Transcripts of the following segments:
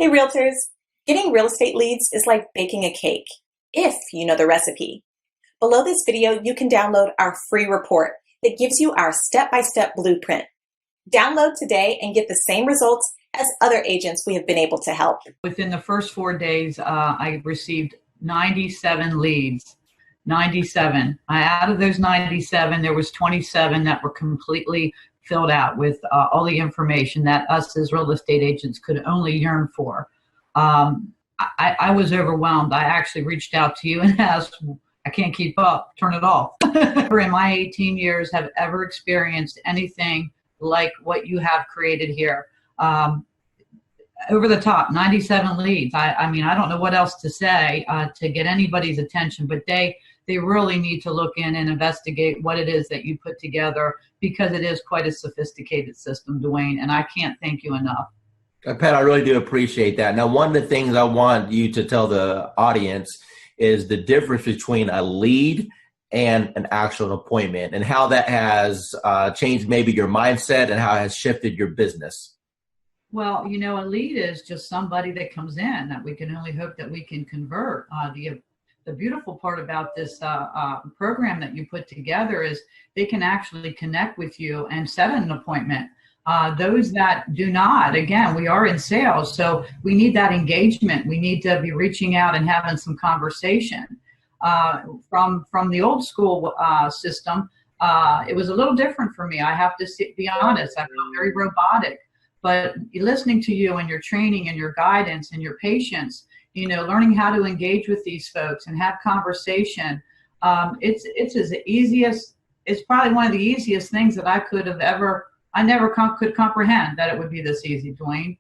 Hey realtors, getting real estate leads is like baking a cake, if you know the recipe. Below this video, you can download our free report that gives you our step-by-step blueprint. Download today and get the same results as other agents we have been able to help. Within the first 4 days, I received 97 leads. 97. Out of those 97, there was 27 that were completely filled out with all the information that us as real estate agents could only yearn for. I was overwhelmed. I actually reached out to you and asked, I can't keep up, turn it off. In my 18 years, have ever experienced anything like what you have created here. Over the top, 97 leads. I mean, I don't know what else to say to get anybody's attention, but they really need to look in and investigate what it is that you put together, because it is quite a sophisticated system, Dwayne, and I can't thank you enough. Pat, I really do appreciate that. Now, one of the things I want you to tell the audience is the difference between a lead and an actual appointment, and how that has changed maybe your mindset and how it has shifted your business. Well, you know, a lead is just somebody that comes in that we can only hope that we can convert. The beautiful part about this program that you put together is they can actually connect with you and set an appointment. Those that do not, again, we are in sales, so we need that engagement. We need to be reaching out and having some conversation. From the old school system, it was a little different for me. I have to be honest. I felt very robotic. But listening to you and your training and your guidance and your patience, you know, learning how to engage with these folks and have conversation, it's probably one of the easiest things that I could have ever. I never could comprehend that it would be this easy, Dwayne.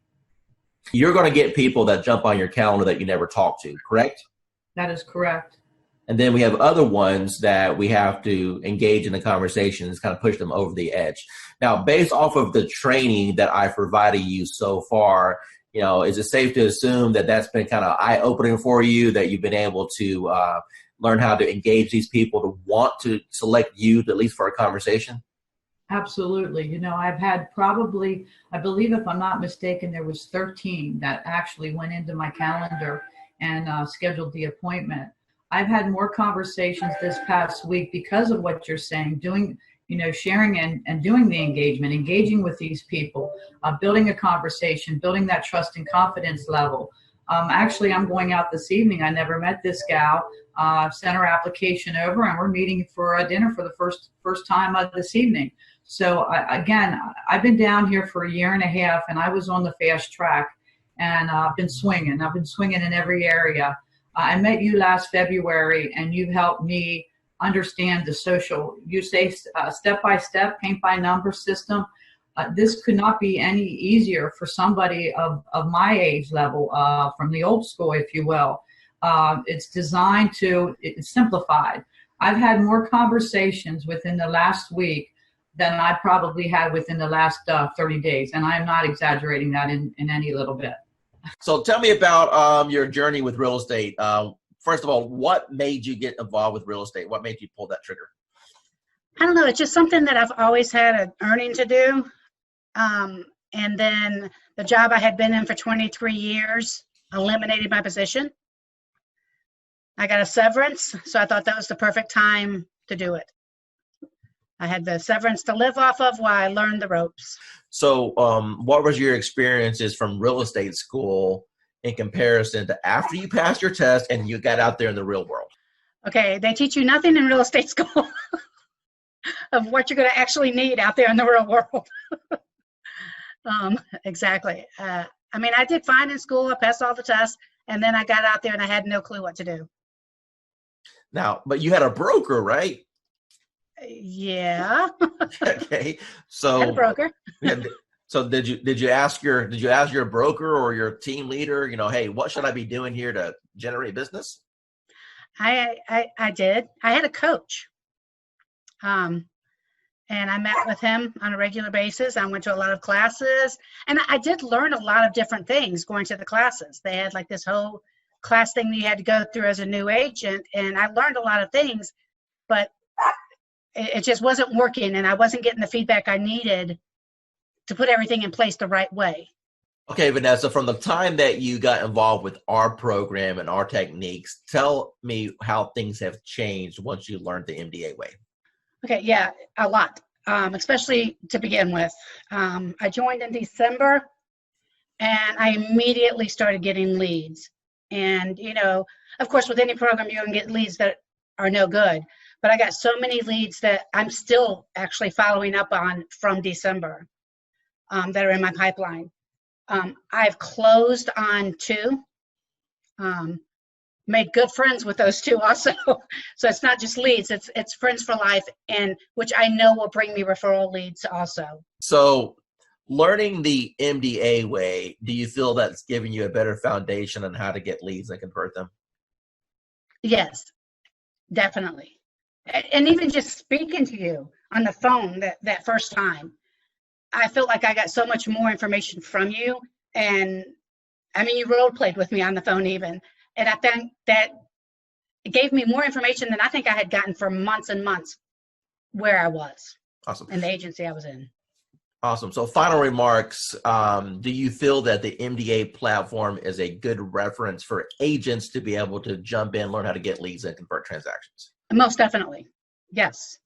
You're going to get people that jump on your calendar that you never talk to, correct? That is correct. And then we have other ones that we have to engage in the conversations, kind of push them over the edge. Now, based off of the training that I've provided you so far, you know, is it safe to assume that that's been kind of eye-opening for you, that you've been able to learn how to engage these people to want to select you, at least for a conversation? Absolutely. You know, I've had probably, I believe if I'm not mistaken, there was 13 that actually went into my calendar and scheduled the appointment. I've had more conversations this past week because of what you're saying, doing, you know, sharing and doing the engagement, engaging with these people, building a conversation, building that trust and confidence level. Actually, I'm going out this evening. I never met this gal. Sent her application over, and we're meeting for a dinner for the first time this evening. So again, I've been down here for 1.5 years, and I was on the fast track, and I've been swinging. I've been swinging in every area. I met you last February, and you've helped me understand the social, you say step-by-step, paint-by-number system. This could not be any easier for somebody of my age level, from the old school, if you will. It's designed to, it's simplified. I've had more conversations within the last week than I probably had within the last 30 days. And I'm not exaggerating that in any little bit. So tell me about your journey with real estate. First of all, what made you get involved with real estate? What made you pull that trigger? I don't know. It's just something that I've always had an earning to do. And then the job I had been in for 23 years eliminated my position. I got a severance, so I thought that was the perfect time to do it. I had the severance to live off of while I learned the ropes. So what was your experiences from real estate school in comparison to after you passed your test and you got out there in the real world? Okay, they teach you nothing in real estate school of what you're going to actually need out there in the real world. Exactly. I mean, I did fine in school. I passed all the tests, and then I got out there and I had no clue what to do. Now, but you had a broker, right? Yeah. Okay. So I had a broker. So did you ask your broker or your team leader, you know, hey, what should I be doing here to generate business? I did. I had a coach. And I met with him on a regular basis. I went to a lot of classes, and I did learn a lot of different things going to the classes. They had like this whole class thing that you had to go through as a new agent, and I learned a lot of things, but it just wasn't working, and I wasn't getting the feedback I needed to put everything in place the right way. Okay, Vanessa, from the time that you got involved with our program and our techniques, tell me how things have changed once you learned the MDA way. Okay, yeah, a lot, especially to begin with. I joined in December, and I immediately started getting leads. And, of course, with any program, you're going to get leads that are no good. But I got so many leads that I'm still actually following up on from December that are in my pipeline. I've closed on 2, made good friends with those 2 also. So it's not just leads, it's friends for life, and which I know will bring me referral leads also. So learning the MDA way, do you feel that's giving you a better foundation on how to get leads and convert them? Yes, definitely. And even just speaking to you on the phone that first time, I felt like I got so much more information from you. And I mean, you role played with me on the phone even. And I think that it gave me more information than I think I had gotten for months and months where I was. Awesome. In the agency I was in. Awesome. So final remarks, do you feel that the MDA platform is a good reference for agents to be able to jump in, learn how to get leads and convert transactions? Most definitely. Yes.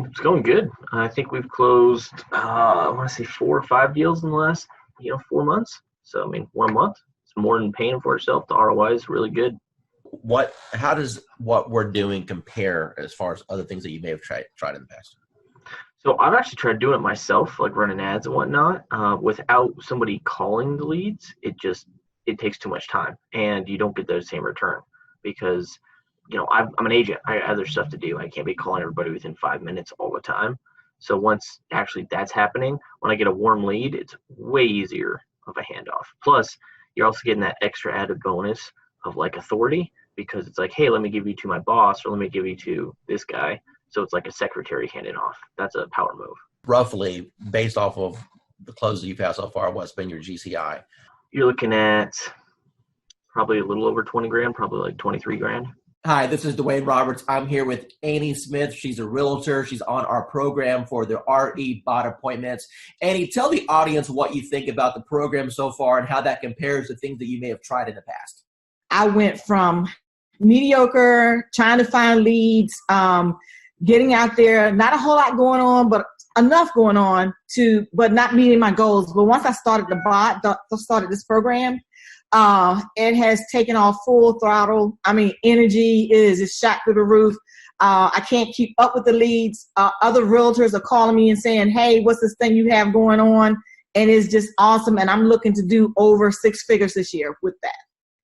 It's going good. I think we've closed, I want to say 4 or 5 deals in the last, 4 months. So, I mean, 1 month, it's more than paying for itself. The ROI is really good. How does what we're doing compare as far as other things that you may have tried in the past? So I've actually tried doing it myself, like running ads and whatnot, without somebody calling the leads. It takes too much time, and you don't get the same return because, I'm an agent. I have other stuff to do. I can't be calling everybody within 5 minutes all the time. So once actually that's happening, when I get a warm lead, it's way easier of a handoff. Plus, you're also getting that extra added bonus of like authority because it's like, hey, let me give you to my boss or let me give you to this guy. So it's like a secretary handing off. That's a power move. Roughly, based off of the closes you've had so far, what's been your GCI? You're looking at probably a little over 20 grand, probably like 23 grand. Hi, this is Dwayne Roberts. I'm here with Annie Smith. She's a realtor. She's on our program for the RE bot appointments. Annie, tell the audience what you think about the program so far and how that compares to things that you may have tried in the past. I went from mediocre, trying to find leads, getting out there, not a whole lot going on, but enough going on but not meeting my goals. But once I started started this program, it has taken off full throttle. I mean, energy is shot through the roof. I can't keep up with the leads. Other realtors are calling me and saying, hey, what's this thing you have going on? And it's just awesome. And I'm looking to do over 6 figures this year with that.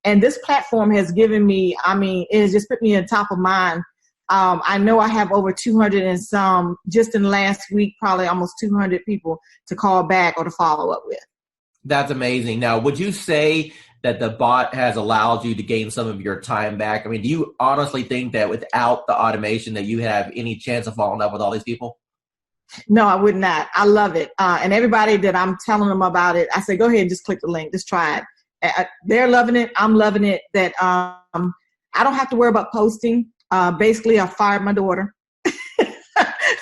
And this platform has given me, it has just put me on top of mind. I know I have over 200 and some, just in the last week, probably almost 200 people to call back or to follow up with. That's amazing. Now, would you say that the bot has allowed you to gain some of your time back? I mean, do you honestly think that without the automation that you have any chance of following up with all these people? No, I would not. I love it. And everybody that I'm telling them about it, I say, go ahead and just click the link. Just try it. They're loving it. I'm loving it. That I don't have to worry about posting. Basically, I fired my daughter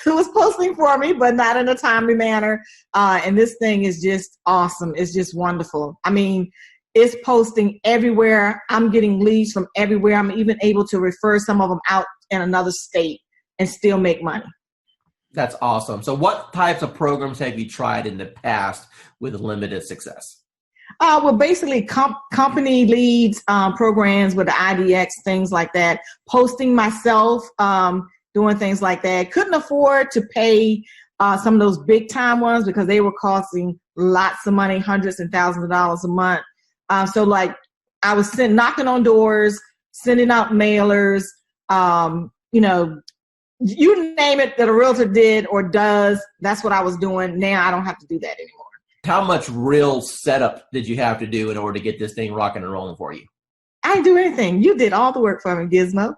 who was posting for me, but not in a timely manner. And this thing is just awesome. It's just wonderful. I mean, it's posting everywhere. I'm getting leads from everywhere. I'm even able to refer some of them out in another state and still make money. That's awesome. So what types of programs have you tried in the past with limited success? Well, basically company leads, programs with the IDX, things like that. Posting myself, doing things like that. Couldn't afford to pay some of those big time ones because they were costing lots of money, hundreds and thousands of dollars a month. So like I was knocking on doors, sending out mailers, you name it that a realtor did or does, that's what I was doing. Now I don't have to do that anymore. How much real setup did you have to do in order to get this thing rocking and rolling for you? I didn't do anything. You did all the work for me, Gizmo.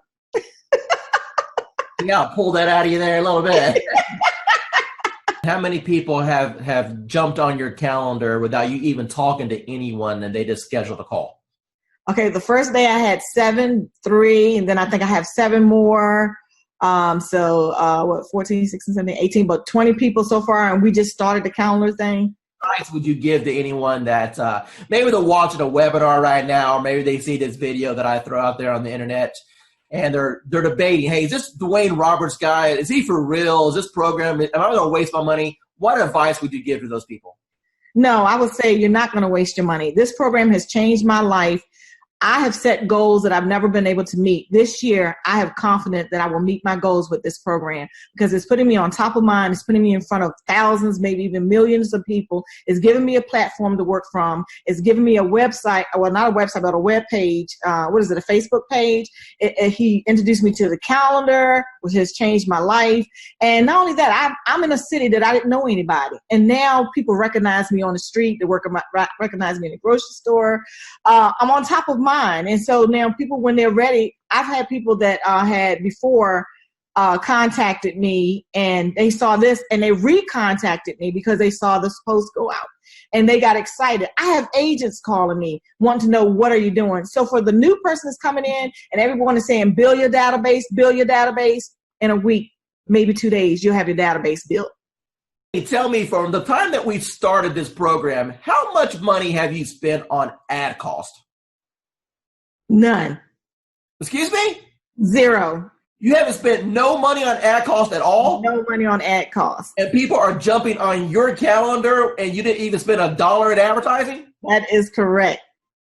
Yeah, I'll pull that out of you there a little bit. How many people have jumped on your calendar without you even talking to anyone and they just scheduled a call? Okay, the first day I had 7, 3, and then I think I have 7 more. 14, 16, 17, 18, but 20 people so far, and we just started the calendar thing. advice would you give to anyone that maybe they're watching a webinar right now, or maybe they see this video that I throw out there on the internet, and they're debating, hey, is this Dwayne Roberts guy? Is he for real? Is this program? Am I going to waste my money? What advice would you give to those people? No, I would say you're not going to waste your money. This program has changed my life. I have set goals that I've never been able to meet. This year, I have confidence that I will meet my goals with this program because it's putting me on top of mind. It's putting me in front of thousands, maybe even millions of people. It's giving me a platform to work from. It's giving me a website, well, not a website, but a web page. What is it, a Facebook page? He introduced me to the calendar, which has changed my life. And not only that, I'm in a city that I didn't know anybody. And now people recognize me on the street. They recognize me in the grocery store. I'm on top of mind. And so now people, when they're ready, I've had people that had before contacted me and they saw this and they recontacted me because they saw this post go out and they got excited. I have agents calling me wanting to know, what are you doing? So for the new person that's coming in and everyone is saying, build your database, in a week, maybe 2 days, you'll have your database built. Tell me, from the time that we started this program, how much money have you spent on ad cost? None. Excuse me? Zero. You haven't spent no money on ad cost at all? No money on ad cost. And people are jumping on your calendar and you didn't even spend $1 in advertising? That is correct.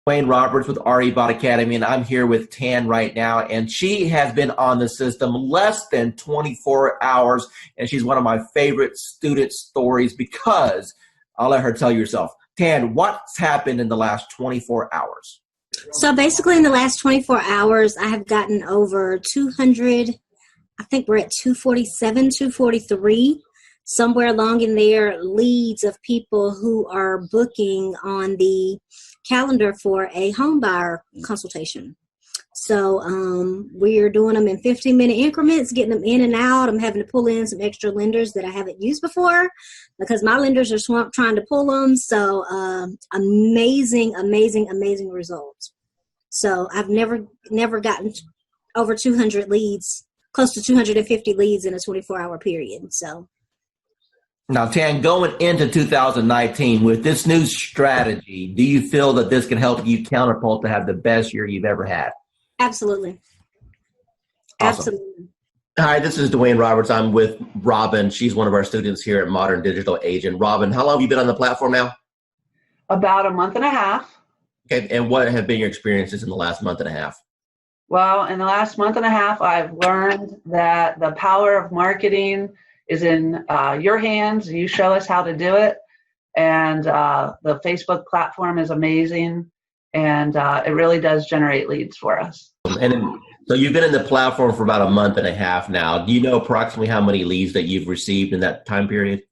Dwayne Roberts with RE Bot Academy, and I'm here with Tan right now, and she has been on the system less than 24 hours, and she's one of my favorite student stories because I'll let her tell you herself. Tan, what's happened in the last 24 hours? So basically in the last 24 hours, I have gotten over 200, I think we're at 247, 243, somewhere along in there, leads of people who are booking on the calendar for a home buyer consultation. So we're doing them in 15-minute increments, getting them in and out. I'm having to pull in some extra lenders that I haven't used before because my lenders are swamped trying to pull them. So amazing results. So I've never gotten over 200 leads, close to 250 leads in a 24-hour period. So. Now, Tan, going into 2019 with this new strategy, do you feel that this can help you counterpult to have the best year you've ever had? Absolutely. Awesome. Absolutely. Hi, this is Dwayne Roberts. I'm with Robin. She's one of our students here at Modern Digital Agent. Robin, how long have you been on the platform now? About a month and a half. Okay, and what have been your experiences in the last month and a half? Well, in the last month and a half, I've learned that the power of marketing is in your hands. You show us how to do it. And the Facebook platform is amazing. And it really does generate leads for us. And so you've been in the platform for about a month and a half now. Do you know approximately how many leads that you've received in that time period?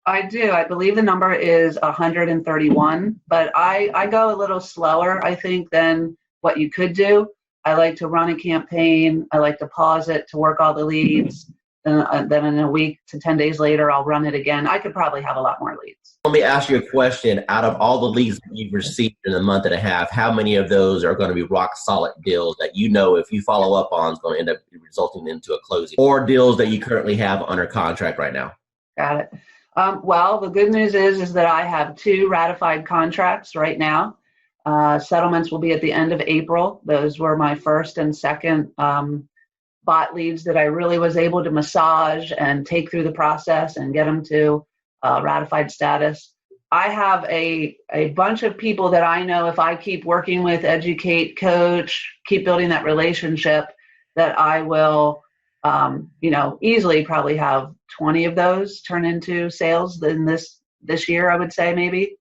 I do. I believe the number is 131, but I go a little slower, I think, than what you could do. I like to run a campaign. I like to pause it to work all the leads. Then in a week to 10 days later, I'll run it again. I could probably have a lot more leads. Let me ask you a question. Out of all the leads that you've received in a month and a half, how many of those are going to be rock solid deals that you know if you follow up on is going to end up resulting into a closing, or deals that you currently have under contract right now? Got it. Well, the good news is that I have 2 ratified contracts right now. Settlements will be at the end of April. Those were my first and second bot leads that I really was able to massage and take through the process and get them to ratified status. I have a bunch of people that I know if I keep working with, educate, coach, keep building that relationship, that I will, easily probably have 20 of those turn into sales in this year, I would say maybe.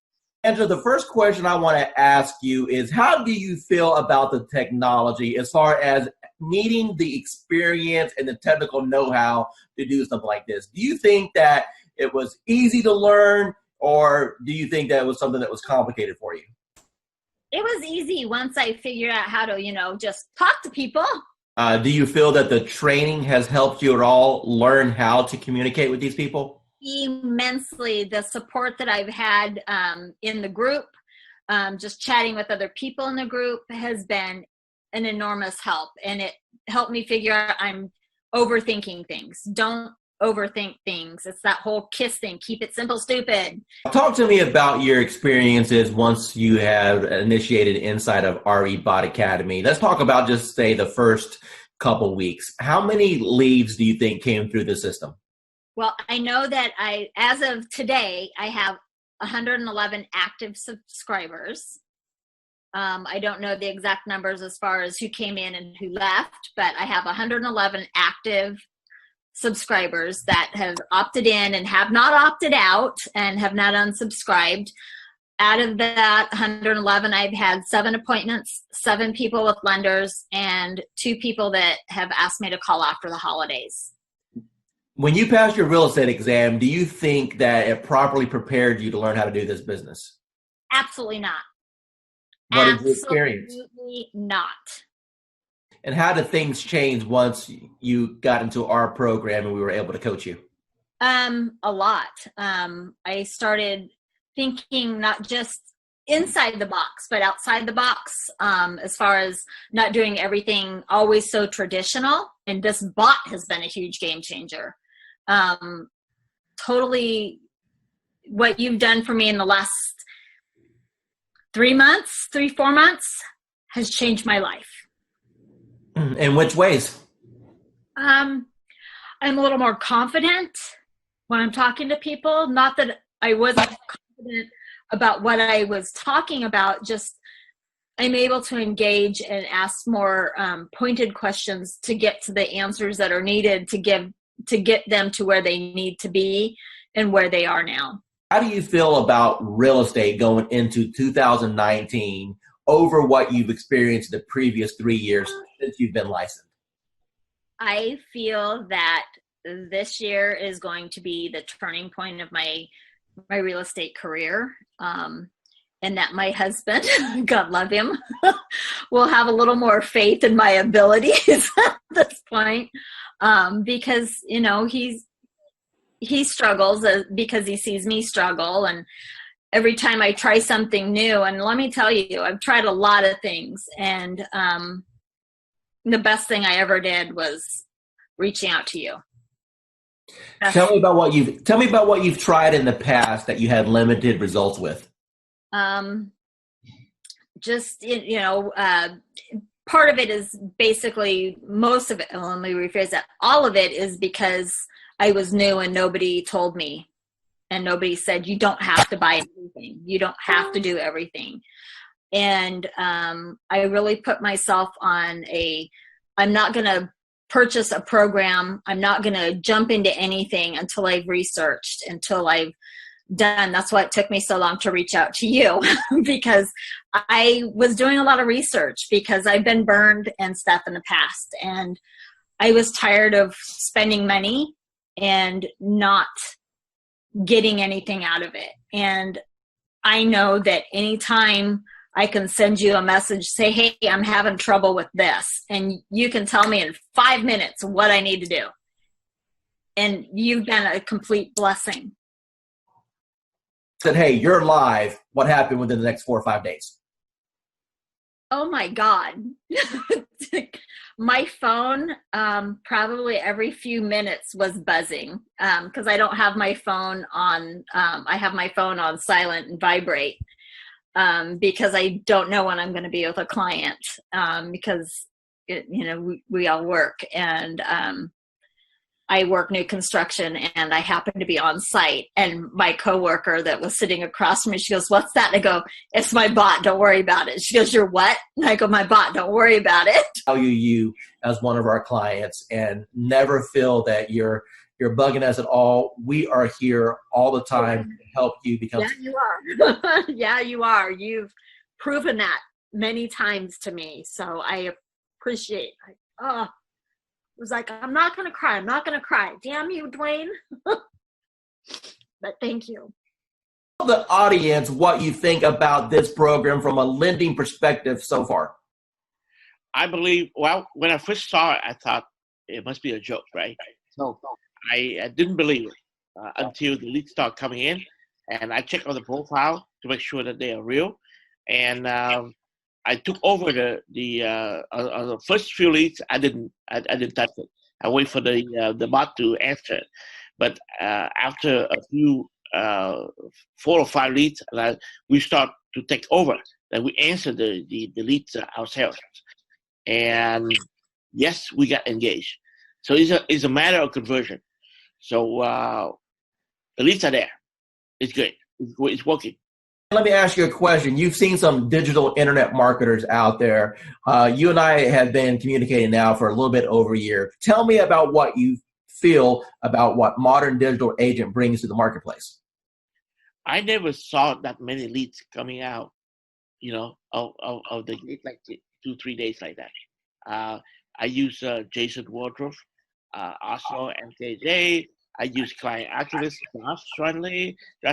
Angela, the first question I want to ask you is, how do you feel about the technology as far as needing the experience and the technical know-how to do something like this? Do you think that it was easy to learn, or do you think that it was something that was complicated for you? It was easy once I figured out how to, just talk to people. Do you feel that the training has helped you at all learn how to communicate with these people? Immensely. The support that I've had in the group, just chatting with other people in the group, has been an enormous help. And it helped me figure out I'm overthinking things. Don't overthink things. It's that whole KISS thing. Keep it simple, stupid. Talk to me about your experiences once you have initiated inside of RE Bot Academy. Let's talk about just say the first couple weeks. How many leads do you think came through the system? Well, I know that as of today, I have 111 active subscribers. I don't know the exact numbers as far as who came in and who left, but I have 111 active subscribers that have opted in and have not opted out and have not unsubscribed. Out of that 111, I've had 7 appointments, 7 people with lenders, and 2 people that have asked me to call after the holidays. When you passed your real estate exam, do you think that it properly prepared you to learn how to do this business? Absolutely not. What is your experience? Absolutely not. And how did things change once you got into our program and we were able to coach you? A lot. I started thinking not just inside the box, but outside the box, as far as not doing everything always so traditional. And this bot has been a huge game changer. Totally what you've done for me in the last 4 months has changed my life. In which ways? I'm a little more confident when I'm talking to people. Not that I wasn't confident about what I was talking about, just I'm able to engage and ask more pointed questions to get to the answers that are needed to get them to where they need to be and where they are now. How do you feel about real estate going into 2019 over what you've experienced the previous 3 years since you've been licensed? I feel that this year is going to be the turning point of my real estate career, and that my husband, God love him, will have a little more faith in my abilities at this point, because he struggles because he sees me struggle, and every time I try something new, and let me tell you, I've tried a lot of things, and the best thing I ever did was reaching out to you. Tell me about what you've tried in the past that you had limited results with. Part of it is basically, most of it, let me rephrase that, all of it is because I was new and nobody told me, and nobody said, you don't have to buy everything. You don't have to do everything. And I really put myself on I'm not going to purchase a program. I'm not going to jump into anything until I've researched, until I've done. That's why it took me so long to reach out to you, because I was doing a lot of research, because I've been burned and stuff in the past. And I was tired of spending money and not getting anything out of it. And I know that anytime I can send you a message, say, hey, I'm having trouble with this, and you can tell me in 5 minutes what I need to do. And you've been a complete blessing. Said, hey, you're live. What happened within the next 4 or 5 days? Oh my God. My phone, probably every few minutes was buzzing, because I don't have my phone on, I have my phone on silent and vibrate, because I don't know when I'm going to be with a client, because we all work, and I work new construction, and I happen to be on site, and my coworker that was sitting across from me, she goes, what's that? And I go, it's my bot. Don't worry about it. She goes, you're what? And I go, my bot. Don't worry about it. Value you as one of our clients, and never feel that you're bugging us at all. We are here all the time to help you become. Yeah, you are. Yeah, you are. You've proven that many times to me. So I appreciate it. It was like, I'm not going to cry. I'm not going to cry. Damn you, Dwayne. But thank you. Tell the audience what you think about this program from a lending perspective so far. I believe, well, when I first saw it, I thought it must be a joke, right? So I didn't believe it until the leads started coming in, and I checked on the profile to make sure that they are real. And I took over the first few leads. I didn't touch it. I wait for the bot to answer it. But after a few 4 or 5 leads, we start to take over. Then we answer the leads ourselves. And yes, we got engaged. So it's a matter of conversion. So the leads are there. It's good. It's working. Let me ask you a question. You've seen some digital internet marketers out there. You and I have been communicating now for a little bit over a year. Tell me about what you feel about what modern digital agent brings to the marketplace. I never saw that many leads coming out, of the gate like 2-3 days like that. I use Jason Wardrobe, also MKJ. I use client activist Josh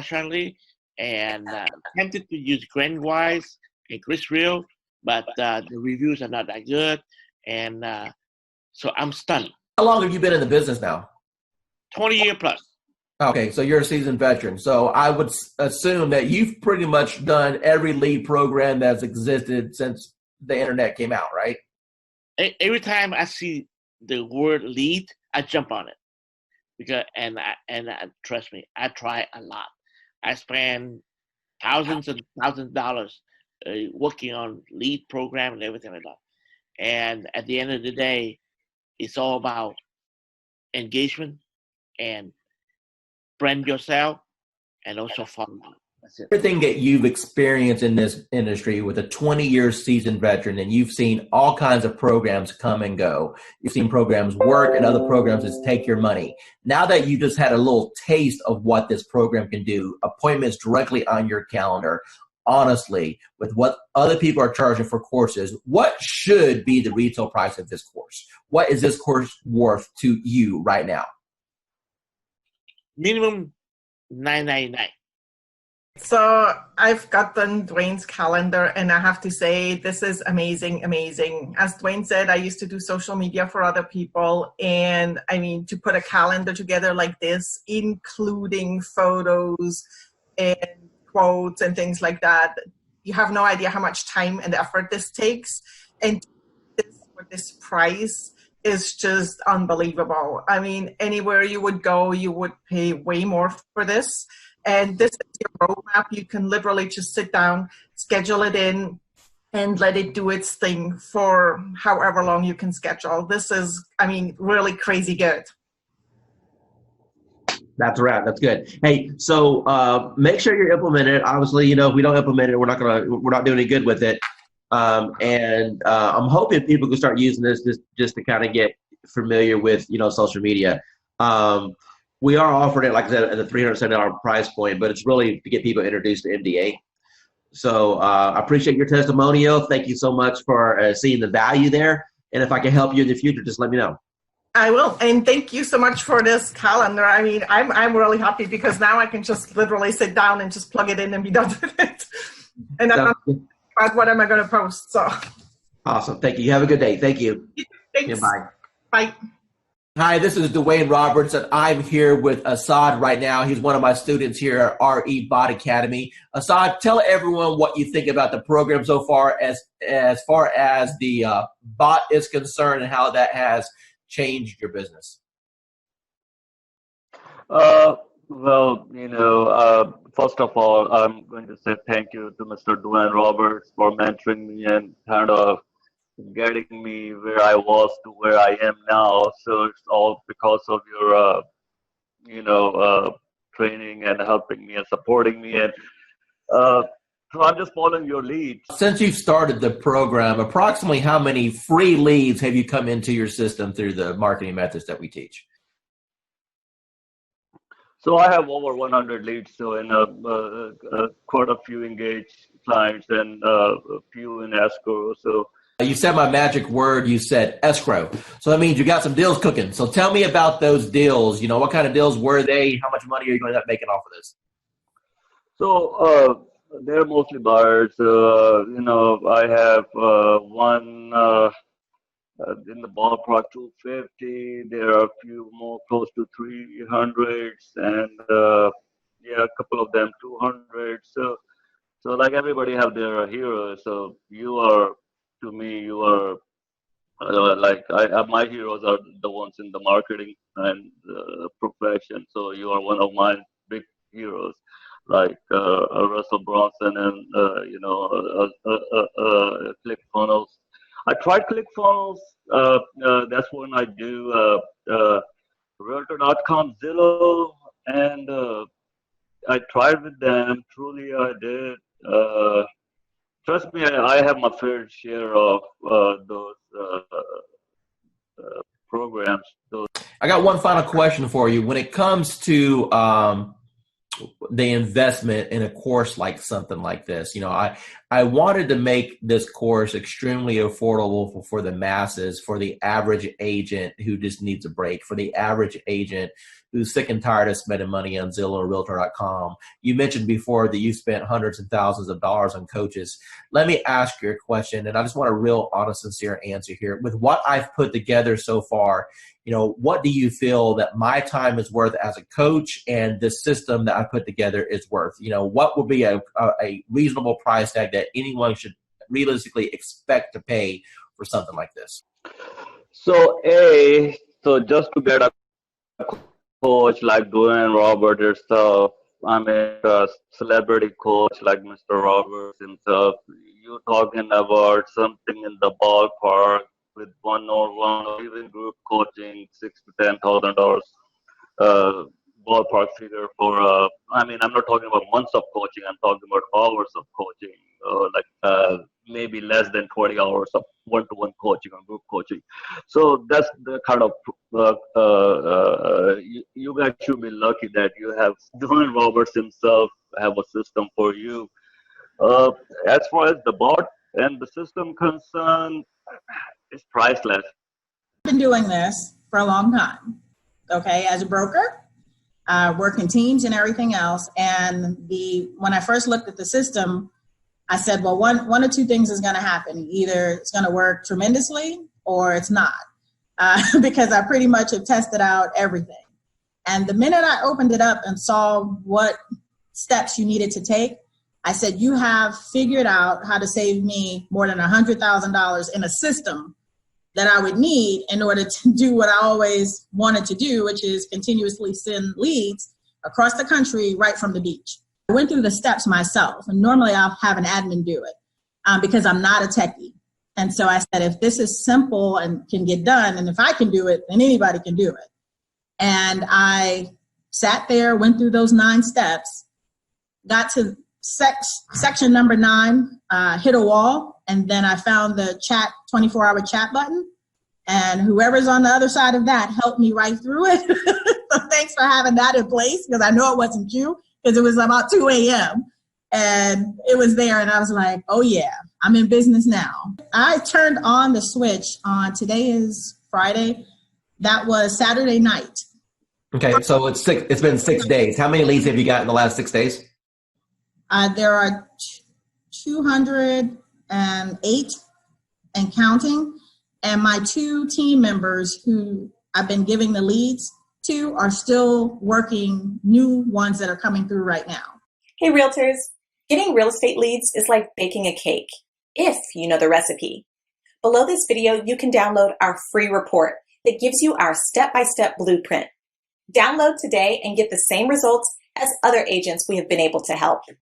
Shanley, and tempted to use Grant Wise and Chris Real, but the reviews are not that good, and so I'm stunned. How long have you been in the business now? 20 years plus. Okay, so you're a seasoned veteran. So I would assume that you've pretty much done every lead program that's existed since the internet came out, right? Every time I see the word lead, I jump on it because trust me, I try a lot. I spend thousands and thousands of dollars working on lead program and everything like that. And at the end of the day, it's all about engagement and brand yourself and also follow up. That's it. Everything that you've experienced in this industry with a 20-year seasoned veteran, and you've seen all kinds of programs come and go. You've seen programs work and other programs just take your money. Now that you just had a little taste of what this program can do, appointments directly on your calendar, honestly, with what other people are charging for courses, what should be the retail price of this course? What is this course worth to you right now? Minimum $9.99. So I've gotten Dwayne's calendar, and I have to say this is amazing, amazing. As Dwayne said, I used to do social media for other people, and I mean, to put a calendar together like this, including photos and quotes and things like that, you have no idea how much time and effort this takes. And this price is just unbelievable. I mean, anywhere you would go, you would pay way more for this. And this is your roadmap. You can literally just sit down, schedule it in, and let it do its thing for however long you can schedule. This is, I mean, really crazy good. That's right. That's good. Hey, so make sure you're implementing it. Obviously, if we don't implement it, we're not doing any good with it. And I'm hoping people can start using this just to kind of get familiar with, social media. We are offering it, like I said, at a $370 price point, but it's really to get people introduced to MDA. So I appreciate your testimonial. Thank you so much for seeing the value there. And if I can help you in the future, just let me know. I will. And thank you so much for this calendar. I mean, I'm really happy because now I can just literally sit down and just plug it in and be done with it. And I'm not about what am I going to post. So awesome. Thank you. You have a good day. Thank you. Thanks. Yeah, bye. Bye. Hi, this is Dwayne Roberts, and I'm here with Assad right now. He's one of my students here at RE Bot Academy. Assad, tell everyone what you think about the program so far as the bot is concerned and how that has changed your business. Well, first of all, I'm going to say thank you to Mr. Dwayne Roberts for mentoring me and kind of getting me where I was to where I am now. So it's all because of your, training and helping me and supporting me. And so I'm just following your lead. Since you've started the program, approximately how many free leads have you come into your system through the marketing methods that we teach? So I have over 100 leads, so in quite a few engaged clients and a few in escrow. So you said my magic word, you said escrow. So that means you got some deals cooking. So tell me about those deals. What kind of deals were they? How much money are you going to end up making off of this? So they're mostly buyers. I have one in the ballpark 250. There are a few more close to 300s, and a couple of them 200. So like everybody have their heroes. So you are My heroes are the ones in the marketing and profession. So you are one of my big heroes, like Russell Bronson and ClickFunnels. I tried ClickFunnels. That's when I do Realtor.com, Zillow, and I tried with them. Truly, I did. Trust me, I have my fair share of those programs. I got one final question for you. When it comes to the investment in a course like something like this, I wanted to make this course extremely affordable for the masses, for the average agent who just needs a break, for the average agent who's sick and tired of spending money on Zillow or Realtor.com. You mentioned before that you spent hundreds and thousands of dollars on coaches. Let me ask you a question, and I just want a real honest, sincere answer here. With what I've put together so far, what do you feel that my time is worth as a coach and the system that I put together is worth? What would be a reasonable price tag that anyone should realistically expect to pay for something like this? So just to get a coach like Dwayne Roberts herself, I mean, a celebrity coach like Mr. Roberts himself, you're talking about something in the ballpark with one-on-one or even group coaching, $6,000 to $10,000 ballpark figure for. I'm not talking about months of coaching. I'm talking about hours of coaching, maybe less than 20 hours of one-to-one coaching or group coaching. So that's the kind of you guys should be lucky that you have Dwayne Roberts himself have a system for you. As far as the bot and the system concerned, it's priceless. I've been doing this for a long time, okay, as a broker, working teams and everything else. And when I first looked at the system, I said, well, one or two things is going to happen. Either it's going to work tremendously or it's not, because I pretty much have tested out everything. And the minute I opened it up and saw what steps you needed to take, I said, you have figured out how to save me more than $100,000 in a system that I would need in order to do what I always wanted to do, which is continuously send leads across the country right from the beach. I went through the steps myself, and normally I'll have an admin do it because I'm not a techie. And so I said, if this is simple and can get done, and if I can do it, then anybody can do it. And I sat there, went through those 9 steps, got to section number 9, hit a wall, and then I found the 24-hour chat button, and whoever's on the other side of that helped me right through it. So thanks for having that in place, because I know it wasn't you, because it was about 2 a.m. and it was there, and I was like, oh yeah, I'm in business now. I turned on the switch on, today is Friday, that was Saturday night. Okay, so it's been 6 days. How many leads have you got in the last 6 days? There are 208 and counting, and my 2 team members who I've been giving the leads to are still working new ones that are coming through right now. Hey realtors, getting real estate leads is like baking a cake, if you know the recipe. Below this video, you can download our free report that gives you our step-by-step blueprint. Download today and get the same results as other agents we have been able to help.